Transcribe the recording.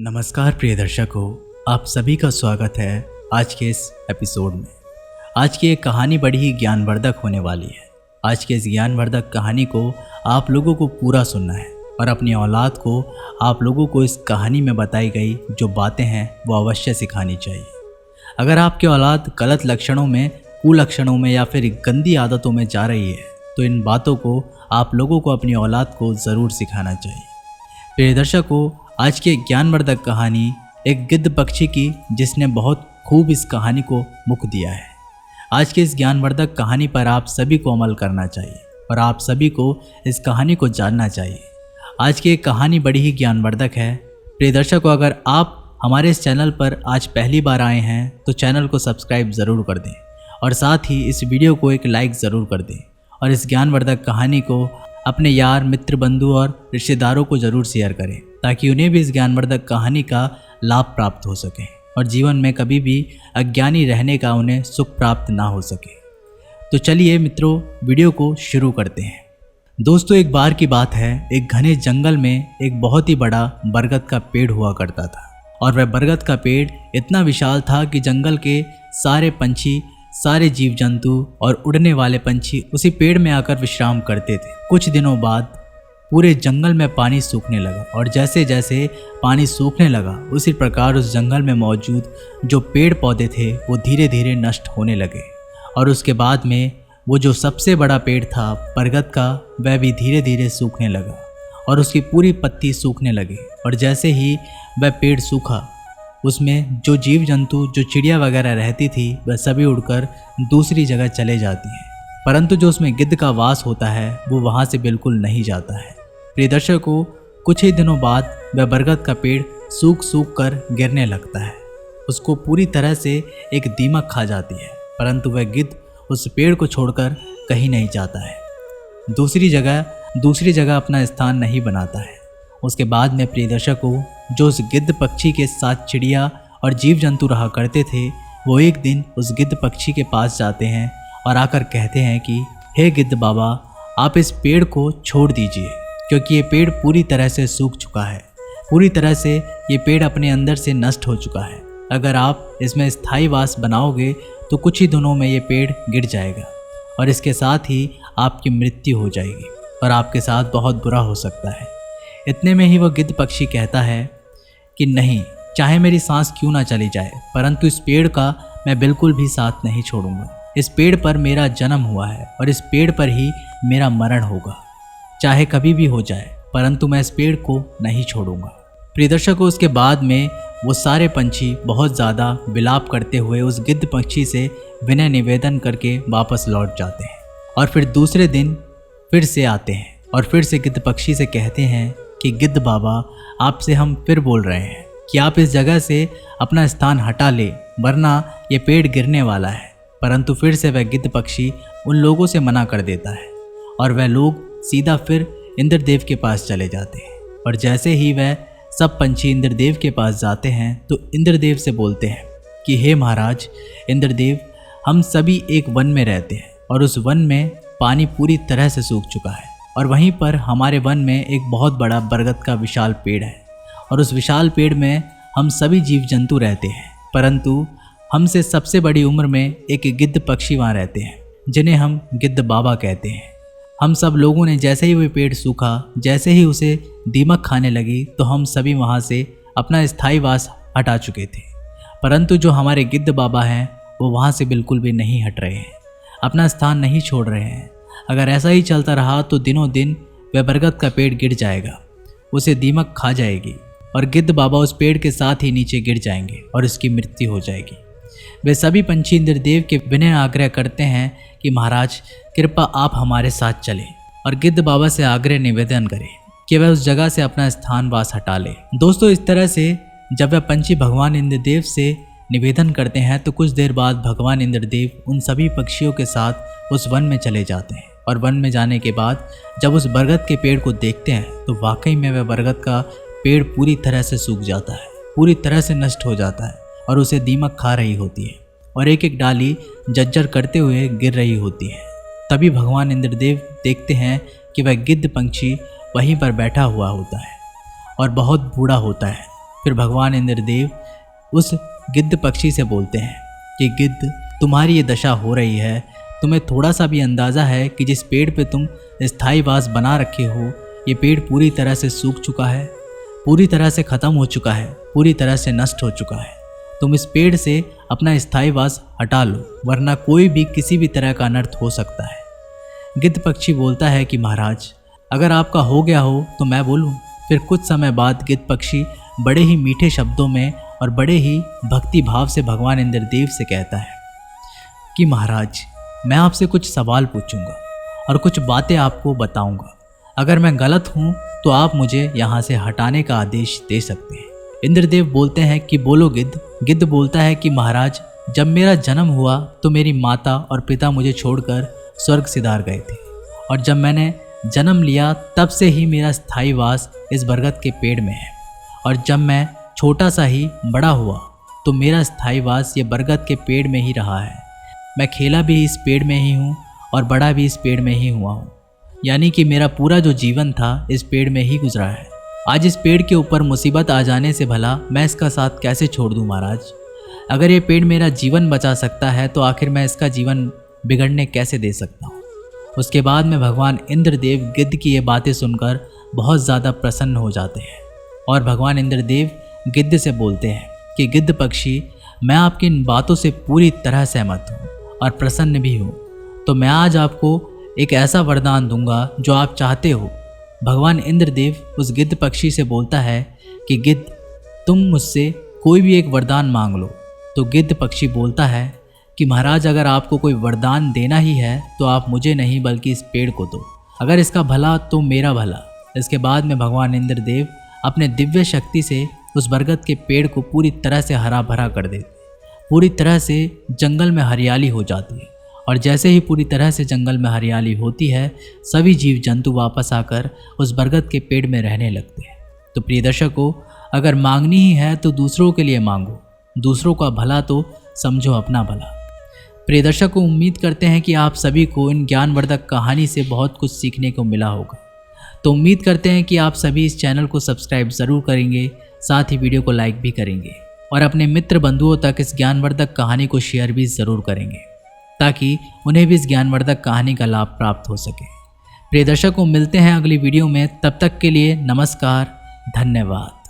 नमस्कार प्रिय दर्शकों, आप सभी का स्वागत है आज के इस एपिसोड में। आज की एक कहानी बड़ी ही ज्ञानवर्धक होने वाली है। आज के इस ज्ञानवर्धक कहानी को आप लोगों को पूरा सुनना है और अपनी औलाद को आप लोगों को इस कहानी में बताई गई जो बातें हैं वो अवश्य सिखानी चाहिए। अगर आपकी औलाद गलत लक्षणों में, कुलक्षणों में या फिर गंदी आदतों में जा रही है तो इन बातों को आप लोगों को अपनी औलाद को ज़रूर सिखाना चाहिए। प्रिय दर्शकों, आज की ज्ञानवर्धक कहानी एक गिद्ध पक्षी की जिसने बहुत खूब इस कहानी को मुख दिया है। आज की इस ज्ञानवर्धक कहानी पर आप सभी को अमल करना चाहिए और आप सभी को इस कहानी को जानना चाहिए। आज की एक कहानी बड़ी ही ज्ञानवर्धक है। प्रिय दर्शकों, अगर आप हमारे इस चैनल पर आज पहली बार आए हैं तो चैनल को सब्सक्राइब ज़रूर कर दें और साथ ही इस वीडियो को एक लाइक ज़रूर कर दें और इस ज्ञानवर्धक कहानी को अपने यार, मित्र, बंधु और रिश्तेदारों को ज़रूर शेयर करें ताकि उन्हें भी इस ज्ञानवर्धक कहानी का लाभ प्राप्त हो सके और जीवन में कभी भी अज्ञानी रहने का उन्हें सुख प्राप्त ना हो सके। तो चलिए मित्रों, वीडियो को शुरू करते हैं। दोस्तों, एक बार की बात है, एक घने जंगल में एक बहुत ही बड़ा बरगद का पेड़ हुआ करता था और वह बरगद का पेड़ इतना विशाल था कि जंगल के सारे पंछी, सारे जीव जंतु और उड़ने वाले पंछी उसी पेड़ में आकर विश्राम करते थे। कुछ दिनों बाद पूरे जंगल में पानी सूखने लगा और जैसे जैसे पानी सूखने लगा उसी प्रकार उस जंगल में मौजूद जो पेड़ पौधे थे वो धीरे धीरे नष्ट होने लगे और उसके बाद में वो जो सबसे बड़ा पेड़ था बरगद का, वह भी धीरे धीरे सूखने लगा और उसकी पूरी पत्ती सूखने लगी। और जैसे ही वह पेड़ सूखा उसमें जो जीव जंतु, जो चिड़िया वगैरह रहती थी, वह सभी उड़कर दूसरी जगह चले जाती हैं, परंतु जो उसमें गिद्ध का वास होता है वो वहाँ से बिल्कुल नहीं जाता है। प्रिय दर्शकों, कुछ ही दिनों बाद वह बरगद का पेड़ सूख सूख कर गिरने लगता है। उसको पूरी तरह से एक दीमक खा जाती है, परंतु वह गिद्ध उस पेड़ को छोड़कर कहीं नहीं जाता है, दूसरी जगह अपना स्थान नहीं बनाता है। उसके बाद में प्रिय दर्शकों, जो उस गिद्ध पक्षी के साथ चिड़िया और जीव जंतु रहा करते थे, वो एक दिन उस गिद्ध पक्षी के पास जाते हैं और आकर कहते हैं कि हे गिद्ध बाबा, आप इस पेड़ को छोड़ दीजिए क्योंकि ये पेड़ पूरी तरह से सूख चुका है, पूरी तरह से ये पेड़ अपने अंदर से नष्ट हो चुका है। अगर आप इसमें स्थायी वास बनाओगे तो कुछ ही दिनों में ये पेड़ गिर जाएगा और इसके साथ ही आपकी मृत्यु हो जाएगी और आपके साथ बहुत बुरा हो सकता है। इतने में ही वह गिद्ध पक्षी कहता है कि नहीं, चाहे मेरी सांस क्यों ना चली जाए, परंतु इस पेड़ का मैं बिल्कुल भी साथ नहीं छोड़ूंगा। इस पेड़ पर मेरा जन्म हुआ है और इस पेड़ पर ही मेरा मरण होगा, चाहे कभी भी हो जाए, परंतु मैं इस पेड़ को नहीं छोड़ूंगा। प्रिय दर्शकों, उसके बाद में वो सारे पंछी बहुत ज़्यादा विलाप करते हुए उस गिद्ध पक्षी से विनय निवेदन करके वापस लौट जाते हैं और फिर दूसरे दिन फिर से आते हैं और फिर से गिद्ध पक्षी से कहते हैं कि गिद्ध बाबा, आपसे हम फिर बोल रहे हैं कि आप इस जगह से अपना स्थान हटा ले, वरना ये पेड़ गिरने वाला है। परंतु फिर से वह गिद्ध पक्षी उन लोगों से मना कर देता है और वह लोग सीधा फिर इंद्रदेव के पास चले जाते हैं। और जैसे ही वह सब पंछी इंद्रदेव के पास जाते हैं तो इंद्रदेव से बोलते हैं कि हे महाराज इंद्रदेव, हम सभी एक वन में रहते हैं और उस वन में पानी पूरी तरह से सूख चुका है और वहीं पर हमारे वन में एक बहुत बड़ा बरगद का विशाल पेड़ है और उस विशाल पेड़ में हम सभी जीव जंतु रहते हैं, परंतु हमसे सबसे बड़ी उम्र में एक गिद्ध पक्षी वहाँ रहते हैं जिन्हें हम गिद्ध बाबा कहते हैं। हम सब लोगों ने जैसे ही वह पेड़ सूखा, जैसे ही उसे दीमक खाने लगी, तो हम सभी वहाँ से अपना स्थायी वास हटा चुके थे, परंतु जो हमारे गिद्ध बाबा हैं वो वहाँ से बिल्कुल भी नहीं हट रहे हैं, अपना स्थान नहीं छोड़ रहे हैं। अगर ऐसा ही चलता रहा तो दिनों दिन वह बरगद का पेड़ गिर जाएगा, उसे दीमक खा जाएगी और गिद्ध बाबा उस पेड़ के साथ ही नीचे गिर जाएंगे और उसकी मृत्यु हो जाएगी। वे सभी पंछी इंद्रदेव के विनय आग्रह करते हैं कि महाराज कृपा आप हमारे साथ चलें और गिद्ध बाबा से आग्रह निवेदन करें कि वह उस जगह से अपना स्थान वास हटा ले। दोस्तों, इस तरह से जब वह पंछी भगवान इंद्रदेव से निवेदन करते हैं तो कुछ देर बाद भगवान इंद्रदेव उन सभी पक्षियों के साथ उस वन में चले जाते हैं और वन में जाने के बाद जब उस बरगद के पेड़ को देखते हैं तो वाकई में वह बरगद का पेड़ पूरी तरह से सूख जाता है, पूरी तरह से नष्ट हो जाता है और उसे दीमक खा रही होती है और एक एक डाली जर्जर करते हुए गिर रही होती है। तभी भगवान इंद्रदेव देखते हैं कि वह गिद्ध पंछी वहीं पर बैठा हुआ होता है और बहुत बूढ़ा होता है फिर भगवान इंद्रदेव उस गिद्ध पक्षी से बोलते हैं कि गिद्ध, तुम्हारी ये दशा हो रही है, तुम्हें थोड़ा सा भी अंदाज़ा है कि जिस पेड़ पे तुम स्थायी वास बना रखे हो, ये पेड़ पूरी तरह से सूख चुका है, पूरी तरह से ख़त्म हो चुका है, पूरी तरह से नष्ट हो चुका है। तुम इस पेड़ से अपना स्थायी वास हटा लो, वरना कोई भी किसी भी तरह का अनर्थ हो सकता है। गिद्ध पक्षी बोलता है कि महाराज, अगर आपका हो गया हो तो मैं बोलूं। फिर कुछ समय बाद गिद्ध पक्षी बड़े ही मीठे शब्दों में और बड़े ही भक्ति भाव से भगवान इंद्रदेव से कहता है कि महाराज, मैं आपसे कुछ सवाल पूछूंगा और कुछ बातें आपको बताऊंगा। अगर मैं गलत हूं तो आप मुझे यहाँ से हटाने का आदेश दे सकते हैं। इंद्रदेव बोलते हैं कि बोलो गिद्ध। गिद्ध बोलता है कि महाराज, जब मेरा जन्म हुआ तो मेरी माता और पिता मुझे छोड़कर स्वर्ग सिधार गए थे, और जब मैंने जन्म लिया तब से ही मेरा स्थायी वास इस बरगद के पेड़ में है, और जब मैं छोटा सा ही बड़ा हुआ तो मेरा स्थायी वास ये बरगद के पेड़ में ही रहा है। मैं खेला भी इस पेड़ में ही हूँ और बड़ा भी इस पेड़ में ही हुआ हूँ, यानी कि मेरा पूरा जो जीवन था इस पेड़ में ही गुजरा है। आज इस पेड़ के ऊपर मुसीबत आ जाने से भला मैं इसका साथ कैसे छोड़ दूँ महाराज? अगर ये पेड़ मेरा जीवन बचा सकता है तो आखिर मैं इसका जीवन बिगड़ने कैसे दे सकता हूँ? उसके बाद में भगवान इंद्रदेव गिद्ध की ये बातें सुनकर बहुत ज़्यादा प्रसन्न हो जाते हैं और भगवान इंद्रदेव गिद्ध से बोलते हैं कि गिद्ध पक्षी, मैं आपकी इन बातों से पूरी तरह सहमत हूँ और प्रसन्न भी हूँ, तो मैं आज आपको एक ऐसा वरदान दूंगा जो आप चाहते हो। भगवान इंद्रदेव उस गिद्ध पक्षी से बोलता है कि गिद्ध, तुम मुझसे कोई भी एक वरदान मांग लो। तो गिद्ध पक्षी बोलता है कि महाराज, अगर आपको कोई वरदान देना ही है तो आप मुझे नहीं बल्कि इस पेड़ को दो। अगर इसका भला तो मेरा भला। इसके बाद में भगवान इंद्रदेव अपने दिव्य शक्ति से उस बरगद के पेड़ को पूरी तरह से हरा भरा कर देते। पूरी तरह से जंगल में हरियाली हो जाती है, और जैसे ही पूरी तरह से जंगल में हरियाली होती है, सभी जीव जंतु वापस आकर उस बरगद के पेड़ में रहने लगते हैं। तो प्रिय दर्शकों, अगर मांगनी ही है तो दूसरों के लिए मांगो, दूसरों का भला तो समझो अपना भला। प्रिय दर्शकों, उम्मीद करते हैं कि आप सभी को इन ज्ञानवर्धक कहानी से बहुत कुछ सीखने को मिला होगा। तो उम्मीद करते हैं कि आप सभी इस चैनल को सब्सक्राइब ज़रूर करेंगे, साथ ही वीडियो को लाइक भी करेंगे और अपने मित्र बंधुओं तक इस ज्ञानवर्धक कहानी को शेयर भी ज़रूर करेंगे, ताकि उन्हें भी इस ज्ञानवर्धक कहानी का लाभ प्राप्त हो सके। प्रिय दर्शकों, मिलते हैं अगली वीडियो में। तब तक के लिए नमस्कार, धन्यवाद।